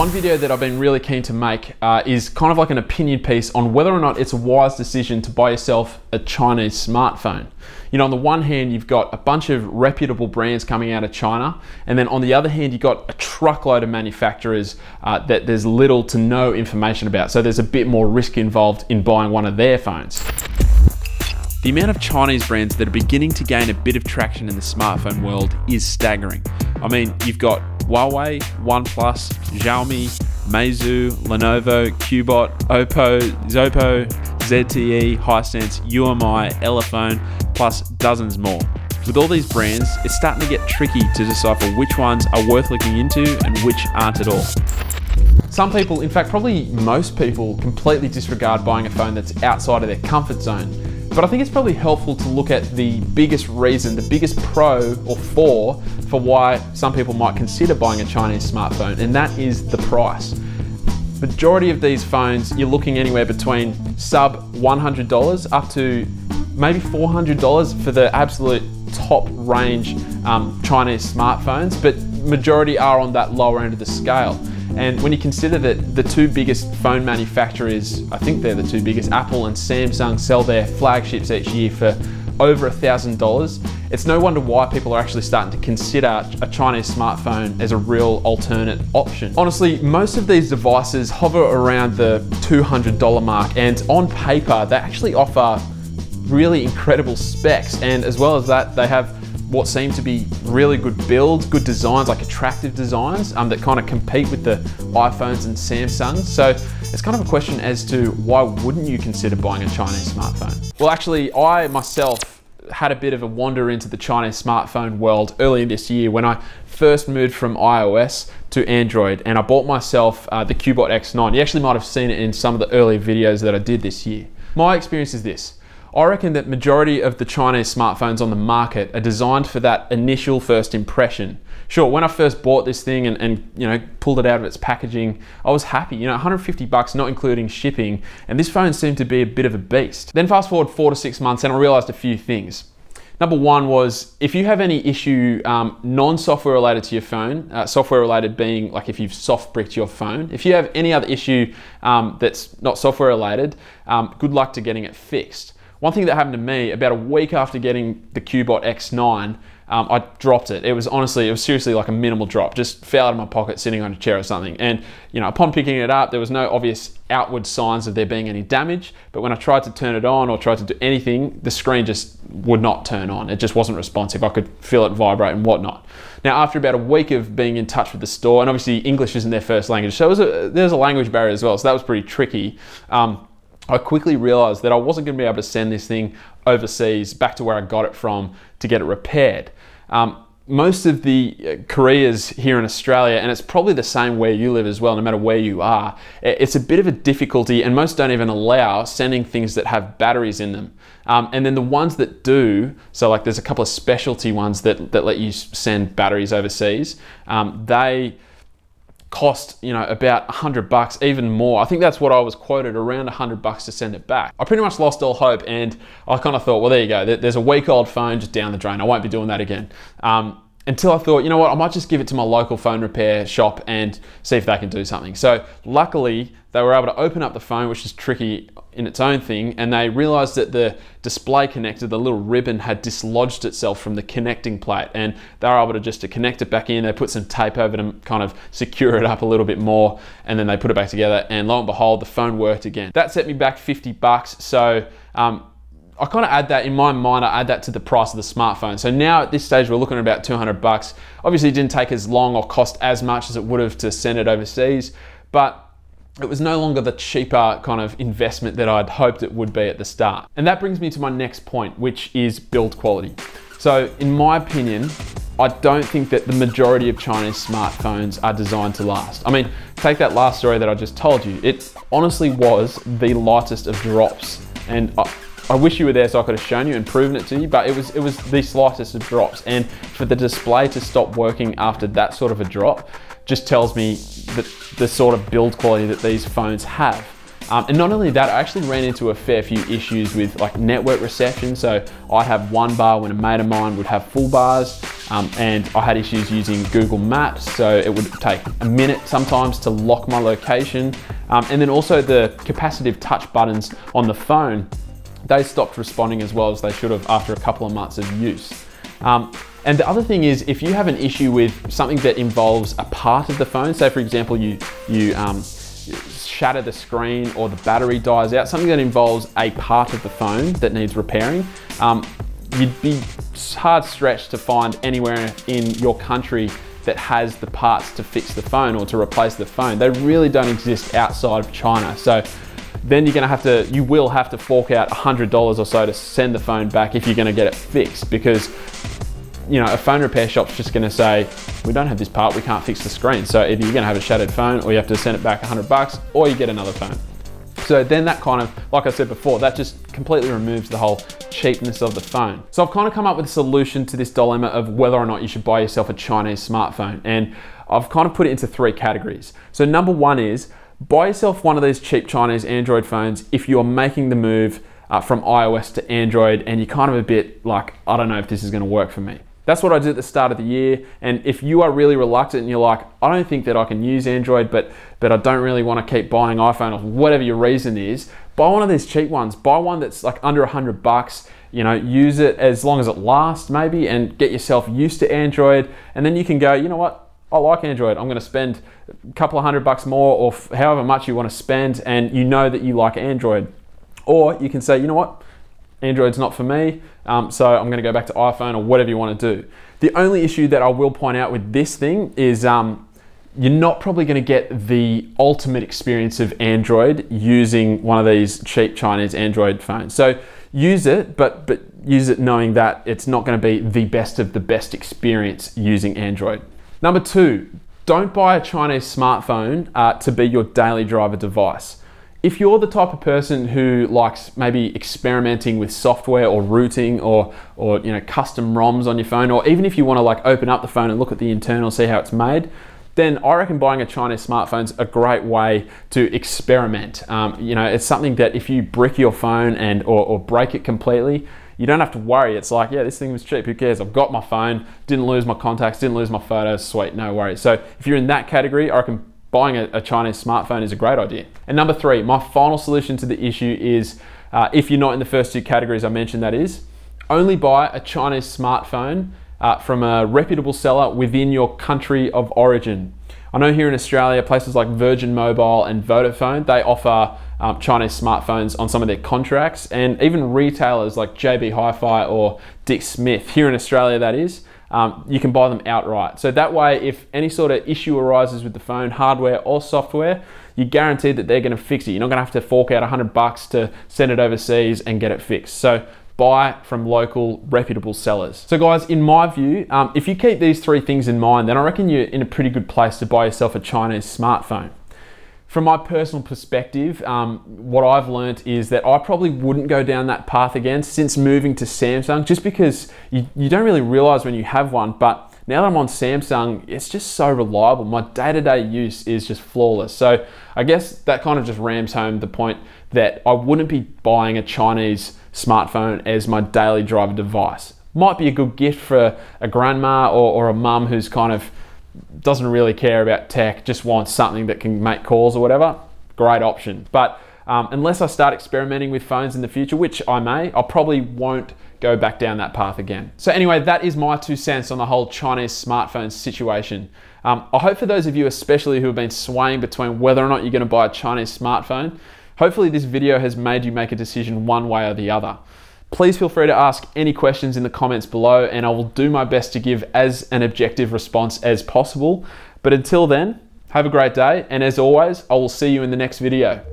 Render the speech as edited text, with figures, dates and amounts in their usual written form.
One video that I've been really keen to make is kind of like an opinion piece on whether or not it's a wise decision to buy yourself a Chinese smartphone. You know, on the one hand, you've got a bunch of reputable brands coming out of China, and then on the other hand, you've got a truckload of manufacturers that there's little to no information about. So there's a bit more risk involved in buying one of their phones. The amount of Chinese brands that are beginning to gain a bit of traction in the smartphone world is staggering. I mean, you've got Huawei, OnePlus, Xiaomi, Meizu, Lenovo, Qbot, Oppo, Zoppo, ZTE, Hisense, UMI, Elephone, plus dozens more. With all these brands, it's starting to get tricky to decipher which ones are worth looking into and which aren't at all. Some people, in fact probably most people, completely disregard buying a phone that's outside of their comfort zone. But I think it's probably helpful to look at the biggest reason, the biggest pro or for why some people might consider buying a Chinese smartphone, and that is the price. Majority of these phones, you're looking anywhere between sub $100 up to maybe $400 for the absolute top range Chinese smartphones, but majority are on that lower end of the scale. And when you consider that the two biggest phone manufacturers, I think they're the two biggest, Apple and Samsung, sell their flagships each year for over $1,000, it's no wonder why people are actually starting to consider a Chinese smartphone as a real alternate option. Honestly, most of these devices hover around the $200 mark, and on paper, they actually offer really incredible specs. And as well as that, they have what seem to be really good builds, good designs, like attractive designs that kind of compete with the iPhones and Samsungs. So it's kind of a question as to why wouldn't you consider buying a Chinese smartphone? Well, actually, I myself had a bit of a wander into the Chinese smartphone world earlier this year when I first moved from iOS to Android, and I bought myself the Qbot X9. You actually might have seen it in some of the early videos that I did this year. My experience is this. I reckon that majority of the Chinese smartphones on the market are designed for that initial first impression. Sure, when I first bought this thing and you know, pulled it out of its packaging, I was happy. You know, 150 bucks, not including shipping, and this phone seemed to be a bit of a beast. Then fast forward 4 to 6 months and I realized a few things. Number one was, if you have any issue non-software related to your phone, software related being like if you've soft bricked your phone, if you have any other issue that's not software related, good luck to getting it fixed. One thing that happened to me about a week after getting the Qbot X9, I dropped it. It was seriously like a minimal drop, just fell out of my pocket sitting on a chair or something. And you know, upon picking it up, there was no obvious outward signs of there being any damage. But when I tried to turn it on or tried to do anything, the screen just would not turn on. It just wasn't responsive. I could feel it vibrate and whatnot. Now, after about a week of being in touch with the store, and obviously English isn't their first language, so there's a language barrier as well, so that was pretty tricky. I quickly realized that I wasn't going to be able to send this thing overseas back to where I got it from to get it repaired. Most of the couriers here in Australia, and it's probably the same where you live as well, no matter where you are, it's a bit of a difficulty, and most don't even allow sending things that have batteries in them. And then the ones that do, so like there's a couple of specialty ones that let you send batteries overseas, they cost, you know, about 100 bucks, even more. I think that's what I was quoted, around 100 bucks to send it back. I pretty much lost all hope, and I kind of thought, well, there you go. There's a week-old phone just down the drain. I won't be doing that again. Until I thought, you know what, I might just give it to my local phone repair shop and see if they can do something. So luckily, they were able to open up the phone, which is tricky in its own thing, and they realized that the display connector, the little ribbon, had dislodged itself from the connecting plate, and they were able to connect it back in. They put some tape over to kind of secure it up a little bit more, and then they put it back together, and lo and behold, the phone worked again. That set me back 50 bucks, so I kind of add that, in my mind, I add that to the price of the smartphone. So now at this stage, we're looking at about 200 bucks. Obviously, it didn't take as long or cost as much as it would have to send it overseas, but it was no longer the cheaper kind of investment that I'd hoped it would be at the start. And that brings me to my next point, which is build quality. So in my opinion, I don't think that the majority of Chinese smartphones are designed to last. I mean, take that last story that I just told you. It honestly was the lightest of drops. And I wish you were there so I could have shown you and proven it to you, but it was the slightest of drops. And for the display to stop working after that sort of a drop just tells me that the sort of build quality that these phones have. And not only that, I actually ran into a fair few issues with like network reception. So I'd have one bar when a mate of mine would have full bars, and I had issues using Google Maps. So it would take a minute sometimes to lock my location. And then also the capacitive touch buttons on the phone, they stopped responding as well as they should have after a couple of months of use. And the other thing is, if you have an issue with something that involves a part of the phone, say for example, you shatter the screen or the battery dies out, something that involves a part of the phone that needs repairing, you'd be hard stretched to find anywhere in your country that has the parts to fix the phone or to replace the phone. They really don't exist outside of China. So then you will have to fork out $100 or so to send the phone back if you're gonna get it fixed, because a phone repair shop's just gonna say, we don't have this part, we can't fix the screen. So either you're gonna have a shattered phone or you have to send it back $100 or you get another phone. So then that kind of, like I said before, that just completely removes the whole cheapness of the phone. So I've kind of come up with a solution to this dilemma of whether or not you should buy yourself a Chinese smartphone. And I've kind of put it into 3 categories. So number 1 is, buy yourself one of these cheap Chinese Android phones if you're making the move from iOS to Android and you're kind of a bit like, I don't know if this is gonna work for me. That's what I did at the start of the year. And if you are really reluctant and you're like, I don't think that I can use Android, but I don't really want to keep buying iPhone, or whatever your reason is, buy one of these cheap ones. Buy one that's like under $100, use it as long as it lasts maybe, and get yourself used to Android. And then you can go, you know what? I like Android. I'm going to spend a couple of $100 more, or however much you want to spend, and you know that you like Android. Or you can say, you know what? Android's not for me, so I'm gonna go back to iPhone, or whatever you wanna do. The only issue that I will point out with this thing is you're not probably gonna get the ultimate experience of Android using one of these cheap Chinese Android phones. So use it, but use it knowing that it's not gonna be the best of the best experience using Android. Number 2, don't buy a Chinese smartphone to be your daily driver device. If you're the type of person who likes maybe experimenting with software or routing or custom ROMs on your phone, or even if you want to like open up the phone and look at the internal, see how it's made, then I reckon buying a Chinese smartphone is a great way to experiment. It's something that if you brick your phone or break it completely, you don't have to worry. It's like, yeah, this thing was cheap, who cares? I've got my phone, didn't lose my contacts, didn't lose my photos, sweet, no worries. So if you're in that category, I reckon buying a Chinese smartphone is a great idea. And number 3, my final solution to the issue is, if you're not in the first 2 categories I mentioned, that is, only buy a Chinese smartphone from a reputable seller within your country of origin. I know here in Australia, places like Virgin Mobile and Vodafone, they offer Chinese smartphones on some of their contracts, and even retailers like JB Hi-Fi or Dick Smith, here in Australia that is, you can buy them outright. So that way, if any sort of issue arises with the phone, hardware or software, you're guaranteed that they're gonna fix it. You're not gonna have to fork out $100 to send it overseas and get it fixed. So buy from local, reputable sellers. So guys, in my view, if you keep these 3 things in mind, then I reckon you're in a pretty good place to buy yourself a Chinese smartphone. From my personal perspective, what I've learned is that I probably wouldn't go down that path again since moving to Samsung, just because you don't really realize when you have one, but now that I'm on Samsung, it's just so reliable. My day-to-day use is just flawless. So I guess that kind of just rams home the point that I wouldn't be buying a Chinese smartphone as my daily driver device. Might be a good gift for a grandma or a mum who's kind of doesn't really care about tech, just wants something that can make calls or whatever, great option. But unless I start experimenting with phones in the future, which I may, I probably won't go back down that path again. So anyway, that is my 2 cents on the whole Chinese smartphone situation. I hope for those of you especially who have been swaying between whether or not you're going to buy a Chinese smartphone, hopefully this video has made you make a decision one way or the other. Please feel free to ask any questions in the comments below, and I will do my best to give as an objective response as possible. But until then, have a great day, and as always, I will see you in the next video.